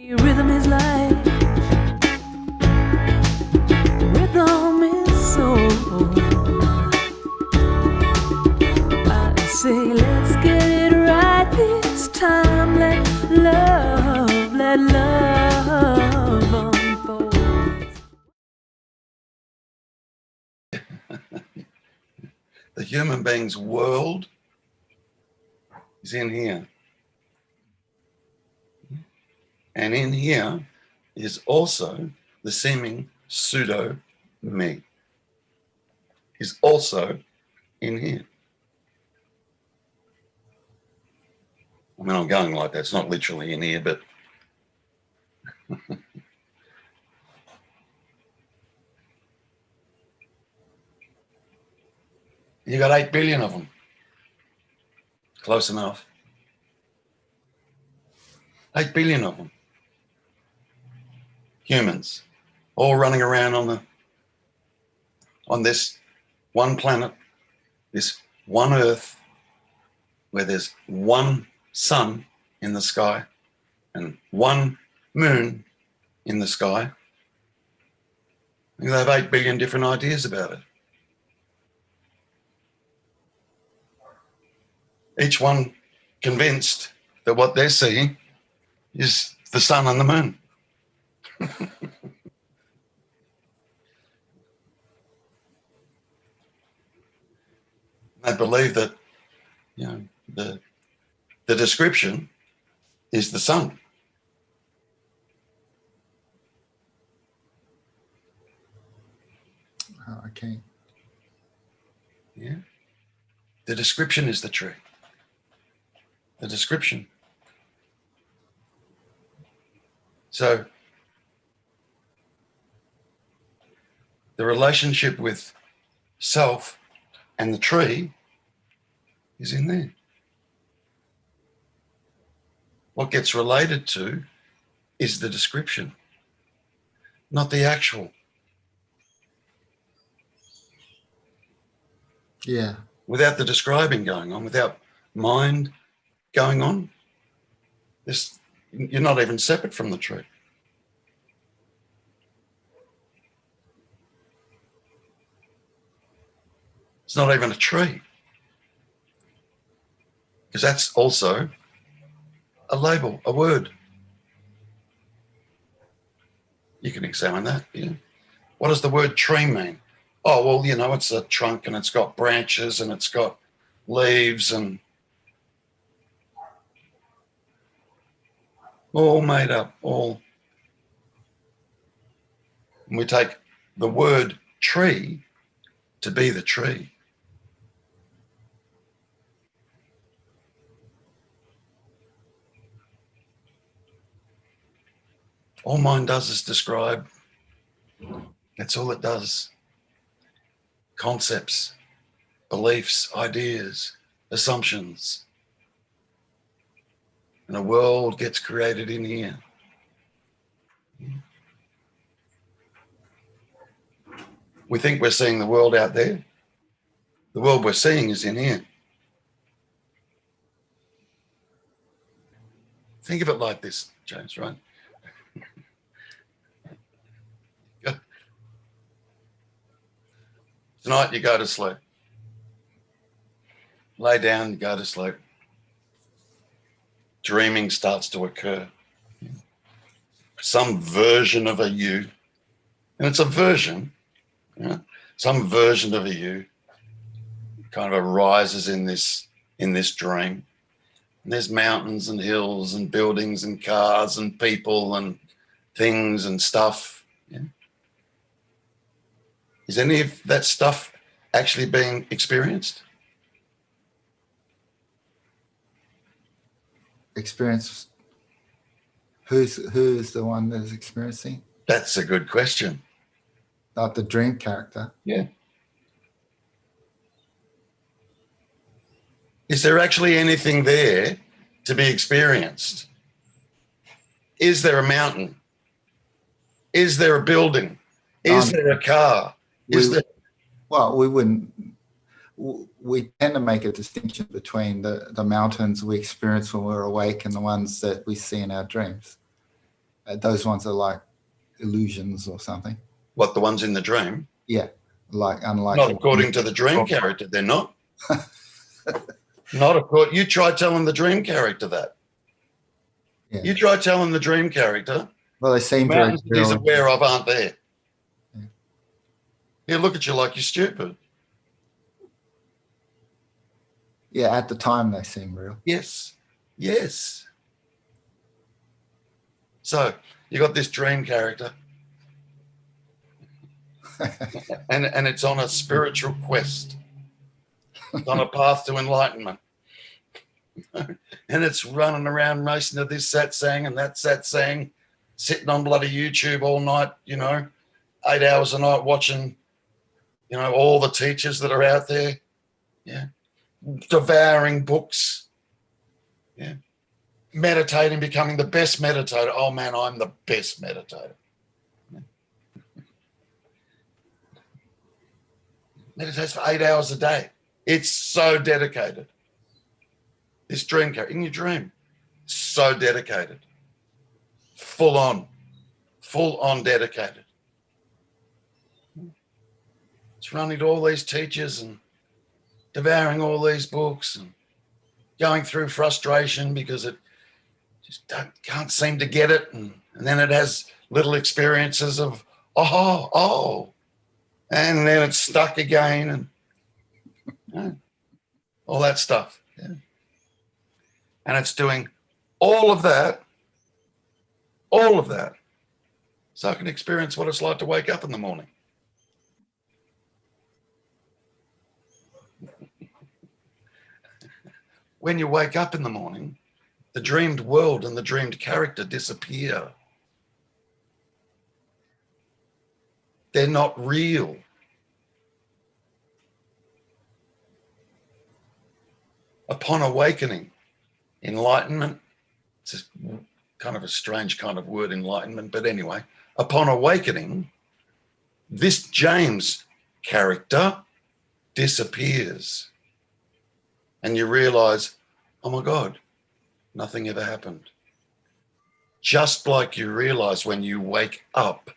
Rhythm is life, rhythm is soul. I say let's get it right this time. Let love unfold. The human being's world is in here. And in here is also the seeming pseudo-me. Is also in here. I mean, I'm going like that. It's not literally in here, but you got 8 billion of them. Close enough. 8 billion of them. Humans, all running around on this one planet, this one Earth, where there's one sun in the sky and one moon in the sky. They have 8 billion different ideas about it. Each one convinced that what they're seeing is the sun and the moon. They believe that, you know, the description is the sun. Okay. Yeah. The description is the tree. The description. So the relationship with self and the tree is in there. What gets related to is the description, not the actual. Yeah. Without the describing going on, without mind going on, you're not even separate from the tree. It's not even a tree, because that's also a label, a word. You can examine that. Yeah. What does the word tree mean? Oh, well, you know, it's a trunk and it's got branches and it's got leaves and all made up, all. And we take the word tree to be the tree. All mind does is describe. That's all it does. Concepts, beliefs, ideas, assumptions. And a world gets created in here. We think we're seeing the world out there. The world we're seeing is in here. Think of it like this, James, right? Tonight you go to sleep. Lay down, you go to sleep. Dreaming starts to occur. Some version of a you, and it's a version, some version of a you kind of arises in this dream. And there's mountains and hills and buildings and cars and people and things and stuff. Yeah. Is any of that stuff actually being experienced? Experience. Who's the one that is experiencing? That's a good question. Not the dream character. Yeah. Is there actually anything there to be experienced? Is there a mountain? Is there a building? Is there a car? Well, we wouldn't. We tend to make a distinction between the mountains we experience when we're awake and the ones that we see in our dreams. Those ones are like illusions or something. What, the ones in the dream? Yeah, like unlike. Not according to the dream character, they're not. Not according. You try telling the dream character that. Yeah. You try telling the dream character. Well, they seem very Mountains that he's real. aware of aren't there. Yeah. He'll look at you like you're stupid. Yeah, at the time they seem real. Yes. Yes. So you got this dream character, and it's on a spiritual quest. It's on a path to enlightenment. And it's running around racing to this satsang and that satsang, sitting on bloody YouTube all night, 8 hours a night watching, all the teachers that are out there. Yeah. Devouring books. Yeah. Meditating, becoming the best meditator. Oh man, I'm the best meditator. Yeah. Meditates for 8 hours a day. It's so dedicated. This dream character, in your dream, so dedicated. Full on dedicated. It's running to all these teachers and devouring all these books and going through frustration because it just can't seem to get it. And then it has little experiences of, and then it's stuck again and all that stuff. Yeah. And it's doing all of that so I can experience what it's like to wake up in the morning. When you wake up in the morning, the dreamed world and the dreamed character disappear. They're not real. Upon awakening, enlightenment, it's kind of a strange kind of word, enlightenment, but anyway, upon awakening, this James character disappears. And you realize, oh my God, nothing ever happened. Just like you realize when you wake up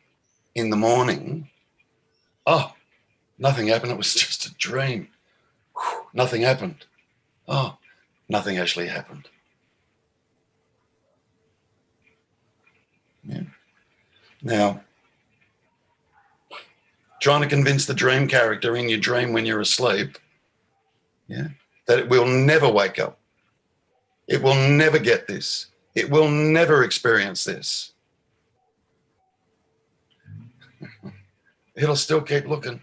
in the morning, oh, nothing happened. It was just a dream. Whew, nothing happened. Oh, nothing actually happened. Yeah. Now, trying to convince the dream character in your dream when you're asleep, yeah, that it will never wake up. It will never get this. It will never experience this. It'll still keep looking.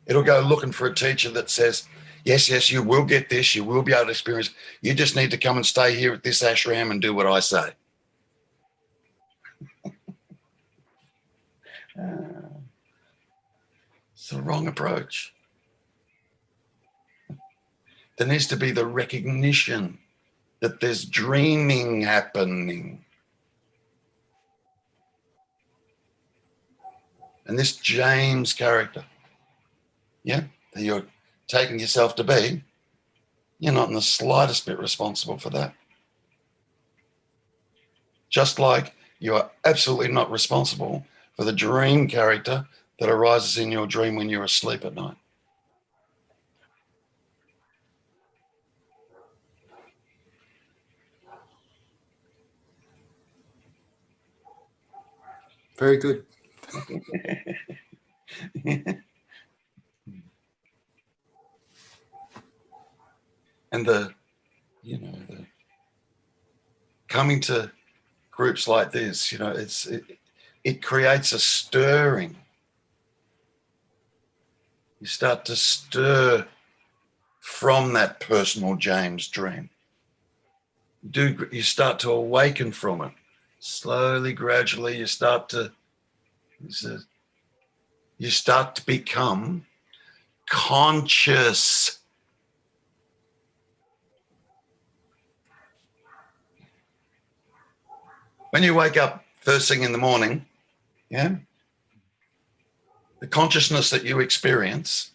It'll go looking for a teacher that says, yes, you will get this. You will be able to experience. You just need to come and stay here at this ashram and do what I say. It's the wrong approach. There needs to be the recognition that there's dreaming happening. And this James character, yeah, that you're taking yourself to be, you're not in the slightest bit responsible for that. Just like you are absolutely not responsible for the dream character that arises in your dream when you're asleep at night. Very good. And the coming to groups like this, it creates a stirring. You start to stir from that personal James dream. You start to awaken from it. Slowly, gradually, you start to become conscious. When you wake up first thing in the morning, yeah, the consciousness that you experience,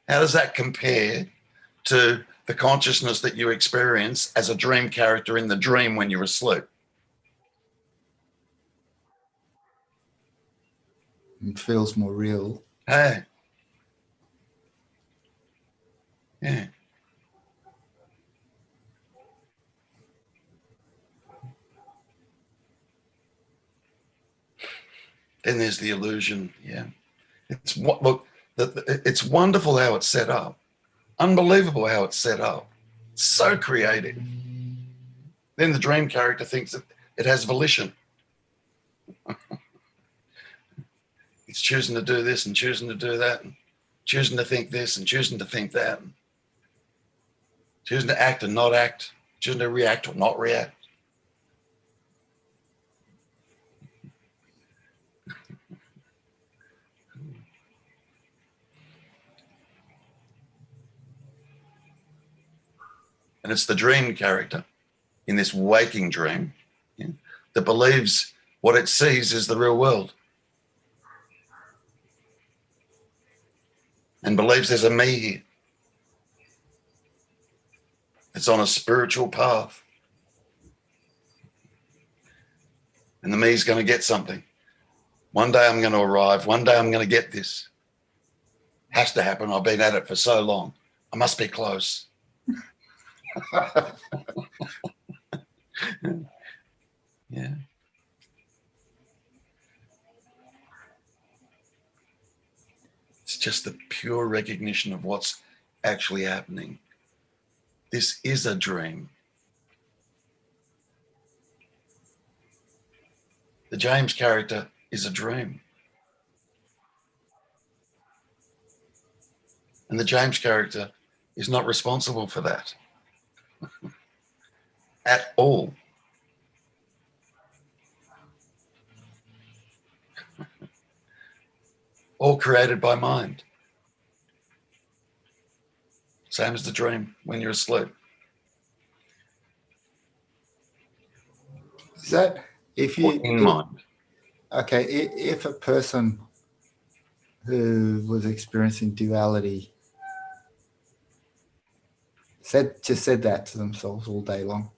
how does that compare to the consciousness that you experience as a dream character in the dream when you're asleep. It feels more real. Hey. Yeah. Then there's the illusion. Yeah. It's what, look, it's wonderful how it's set up. Unbelievable how it's set up. It's so creative. Then the dream character thinks that it has volition. It's choosing to do this and choosing to do that, and choosing to think this and choosing to think that, and choosing to act and not act, choosing to react or not react. And it's the dream character in this waking dream, yeah, that believes what it sees is the real world and believes there's a me here. It's on a spiritual path. And the me's going to get something. One day I'm going to arrive. One day I'm going to get this. Has to happen. I've been at it for so long. I must be close. Yeah. It's just the pure recognition of what's actually happening. This is a dream. The James character is a dream. And the James character is not responsible for that at all. All created by mind. Same as the dream when you're asleep. Is that if you In mind. Okay, if a person who was experiencing duality just said that to themselves all day long.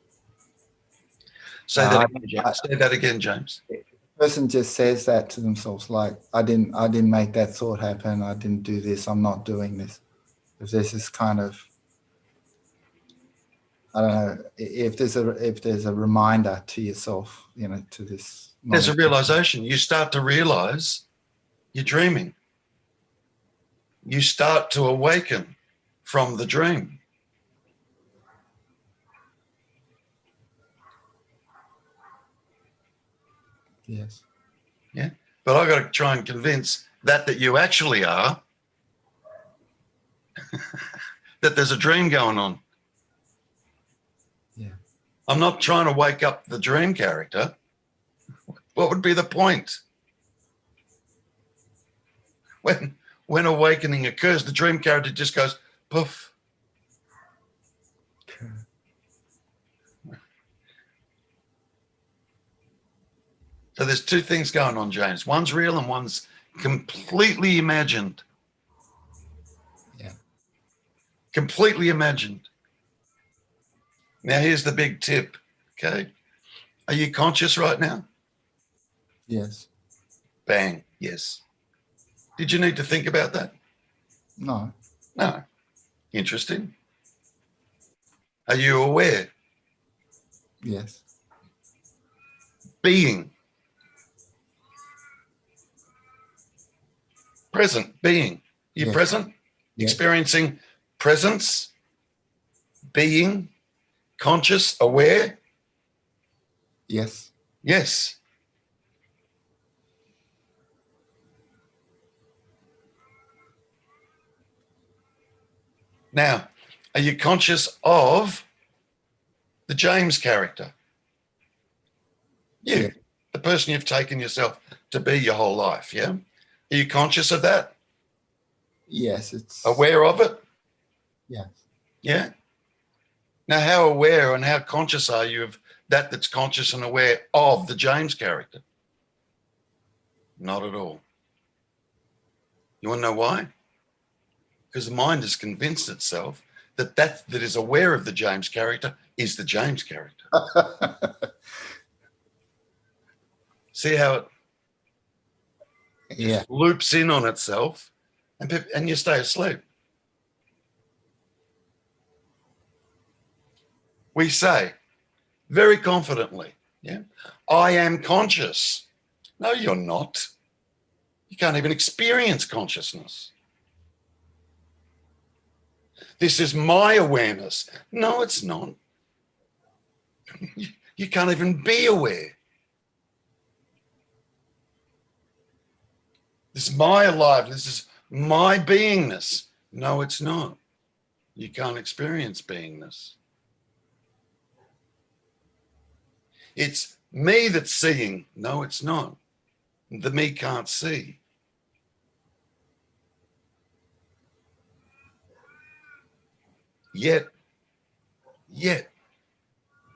Say that again, James. Person just says that to themselves, like, I didn't make that thought happen, I didn't do this, I'm not doing this. If there's this kind of, I don't know, if there's a reminder to yourself, to this. There's a realization. You start to realize you're dreaming. You start to awaken from the dream. Yes. Yeah. But I've got to try and convince that you actually are, that there's a dream going on. Yeah. I'm not trying to wake up the dream character. What would be the point? When awakening occurs, the dream character just goes poof. Okay. So there's two things going on, James. One's real and one's completely imagined. Yeah. Completely imagined. Now here's the big tip, okay? Are you conscious right now? Yes. Bang, yes. Did you need to think about that? No. No. Interesting. Are you aware? Yes. Being. Present, being. You Yes. present? Yes. Experiencing presence, being, conscious, aware? Yes. Yes. Now, are you conscious of the James character? You, Yeah. the person you've taken yourself to be your whole life, yeah? Are you conscious of that? Yes. It's Aware of it? Yes. Yeah. Now, how aware and how conscious are you of that's conscious and aware of the James character? Not at all. You want to know why? Because the mind has convinced itself that is aware of the James character is the James character. See how it Yeah. loops in on itself, and you stay asleep. We say very confidently, yeah, I am conscious. No, you're not. You can't even experience consciousness. This is my awareness. No, it's not. You can't even be aware. This is my alive. This is my beingness. No, it's not. You can't experience beingness. It's me that's seeing. No, it's not. The me can't see. Yet,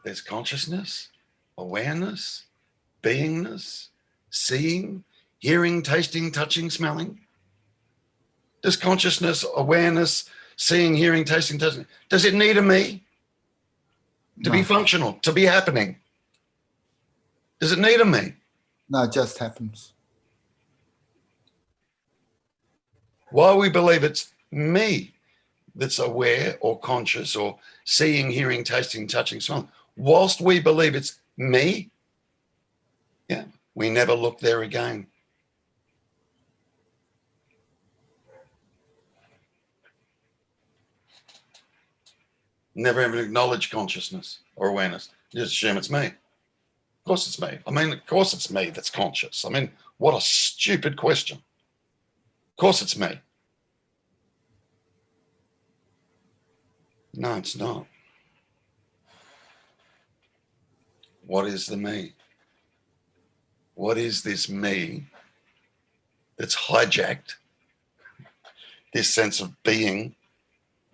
there's consciousness, awareness, beingness, seeing, hearing, tasting, touching, smelling. Does consciousness, awareness, seeing, hearing, tasting, touching, does it need a me to be functional, to be happening? Does it need a me? No, it just happens. Why we believe it's me that's aware or conscious or seeing, hearing, tasting, touching, smelling, whilst we believe it's me, yeah, we never look there again. Never even acknowledge consciousness or awareness. You just assume it's me. Of course it's me. I mean, of course it's me that's conscious. I mean, what a stupid question. Of course it's me. No, it's not. What is the me? What is this me that's hijacked this sense of being,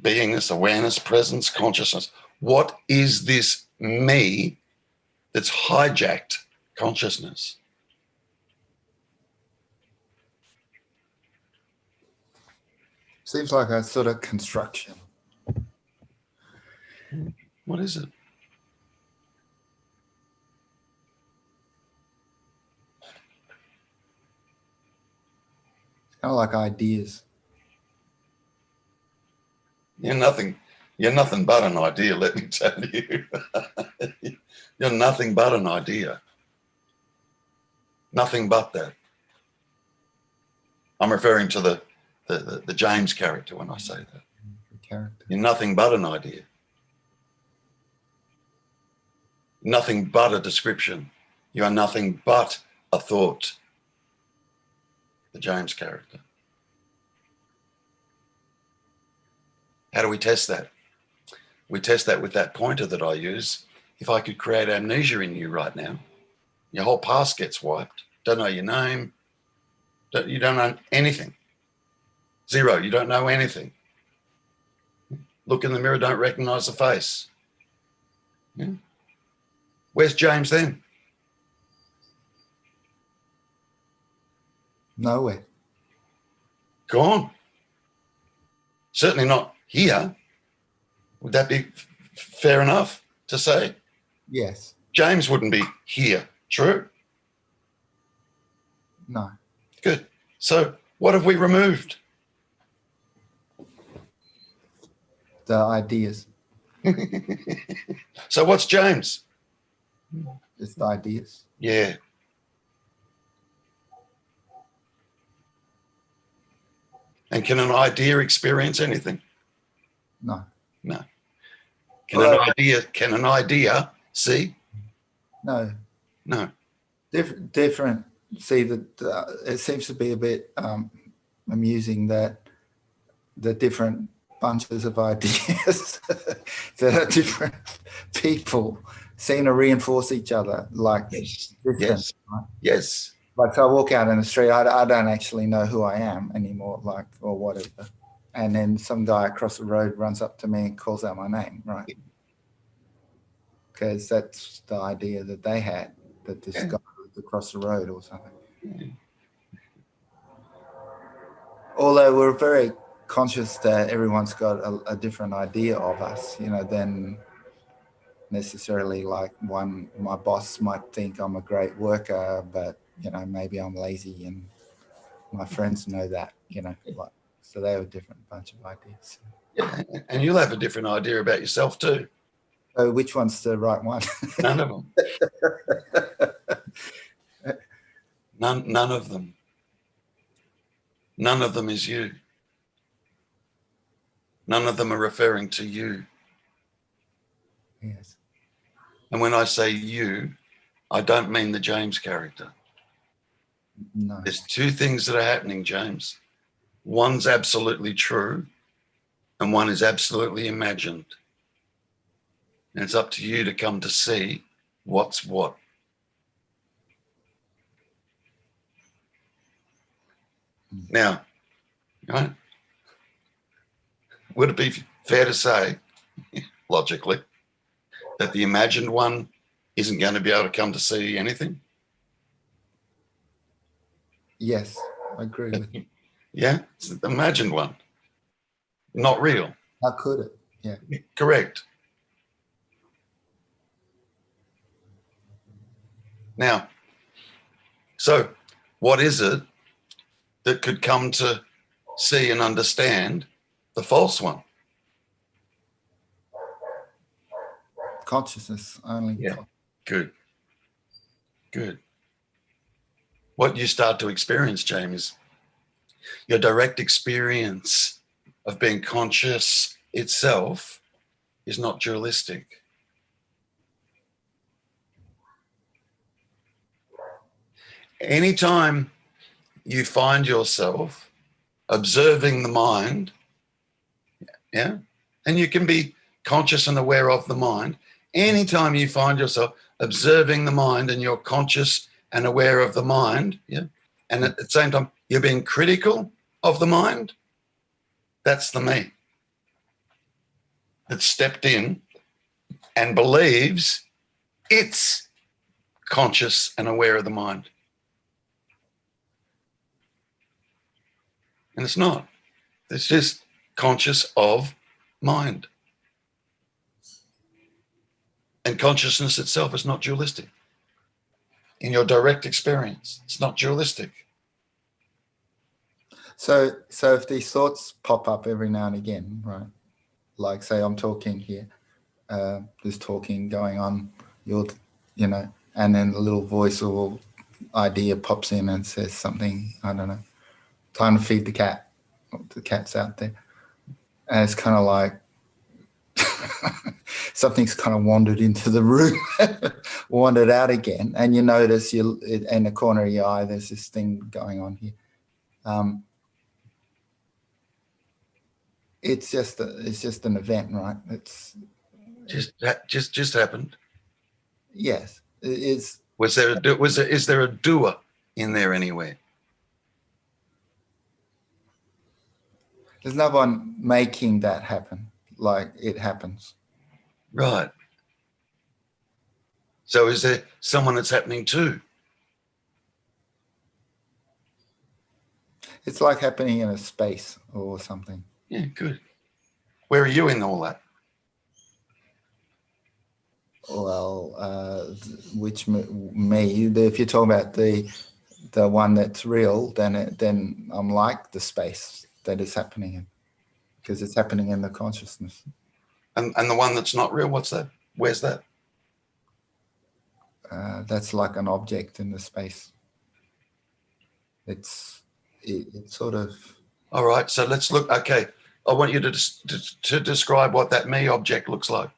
beingness, awareness, presence, consciousness? What is this me that's hijacked consciousness? Seems like a sort of construction. What is it? It's kind of like ideas. You're nothing but an idea, let me tell you. You're nothing but an idea. Nothing but that. I'm referring to the James character when I say that. Character. You're nothing but an idea. Nothing but a description. You are nothing but a thought. The James character. How do we test that? We test that with that pointer that I use. If I could create amnesia in you right now, your whole past gets wiped. Don't know your name. You don't know anything. Zero. You don't know anything. Look in the mirror, don't recognize the face. Yeah. Where's James then? Nowhere. Gone. Certainly not here. Would that be fair enough to say? Yes. James wouldn't be here. True? No. Good. So what have we removed? The ideas. So what's James? It's the ideas. Yeah. And can an idea experience anything? No. No. Can an idea see? No. No. Different. See, that it seems to be a bit amusing that the different bunches of ideas that are different people seem to reinforce each other. Like Yes. different, Yes. right? Yes. Like, so I walk out in the street, I don't actually know who I am anymore, like, or whatever. And then some guy across the road runs up to me and calls out my name, right? Because that's the idea that they had, that this guy was across the road or something. Yeah. Although we're very conscious that everyone's got a different idea of us, than necessarily like my boss might think I'm a great worker, but maybe I'm lazy, and my friends know that, so they have a different bunch of ideas. Yeah, and you'll have a different idea about yourself too. So which one's the right one? None of them. None of them. None of them is you. None of them are referring to you. Yes. And when I say you, I don't mean the James character. No. There's two things that are happening, James. One's absolutely true, and one is absolutely imagined. And it's up to you to come to see what's what. Now, right? Would it be fair to say, logically, that the imagined one isn't going to be able to come to see anything? Yes, I agree with you. Yeah, it's the imagined one, not real. How could it? Yeah. Correct. Now, so what is it that could come to see and understand the false one? Consciousness only. Yeah. Good. Good. What you start to experience, James, your direct experience of being conscious itself is not dualistic. Anytime you find yourself observing the mind, yeah, and you can be conscious and aware of the mind, anytime you find yourself observing the mind and you're conscious and aware of the mind, yeah, and at the same time you're being critical of the mind, that's the me that stepped in and believes it's conscious and aware of the mind. And it's not. It's just conscious of mind. And consciousness itself is not dualistic. In your direct experience, it's not dualistic. So if these thoughts pop up every now and again, right? Like say I'm talking here, there's talking going on, and then a little voice or idea pops in and says something, I don't know, time to feed the cat. The cat's out there. And it's kind of like something's kind of wandered into the room, wandered out again. And you notice in the corner of your eye, there's this thing going on here. It's just an event, right? It's just happened. Yes, it is. Is there a doer in there anywhere? There's no one making that happen. Like it happens. Right. So is there someone that's happening to? It's like happening in a space or something. Yeah, good. Where are you in all that? Well, which me? If you're talking about the one that's real, then I'm like the space that is happening in, because it's happening in the consciousness. And the one that's not real, what's that? Where's that? That's like an object in the space. It's sort of. All right, so let's look. Okay, I want you to describe what that me object looks like.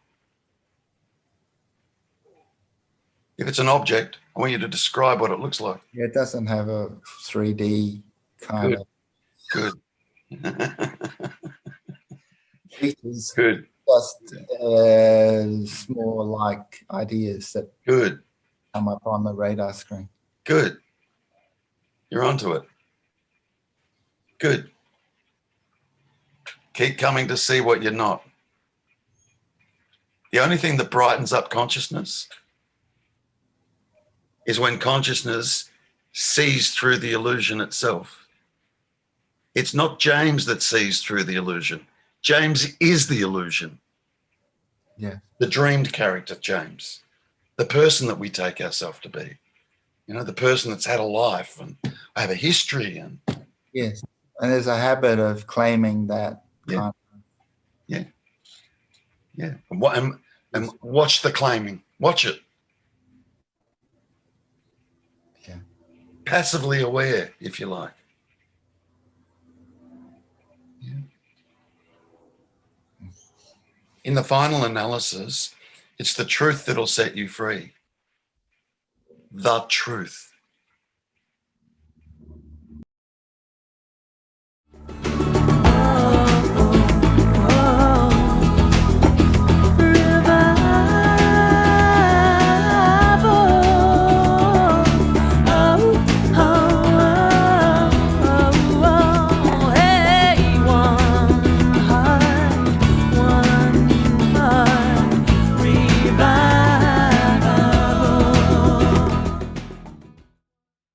If it's an object, I want you to describe what it looks like. Yeah, it doesn't have a 3D kind of. Good. Features. Good. Just more like ideas that Good. come up on the radar screen. Good. You're onto it. Good. Keep coming to see what you're not. The only thing that brightens up consciousness is when consciousness sees through the illusion itself. It's not James that sees through the illusion. James is the illusion. Yeah. The dreamed character, James. The person that we take ourselves to be. You know, the person that's had a life and have a history. And Yes. And there's a habit of claiming that. Yeah. Yeah. Yeah. And watch the claiming. Watch it. Yeah. Passively aware, if you like. Yeah. In the final analysis, it's the truth that'll set you free. The truth.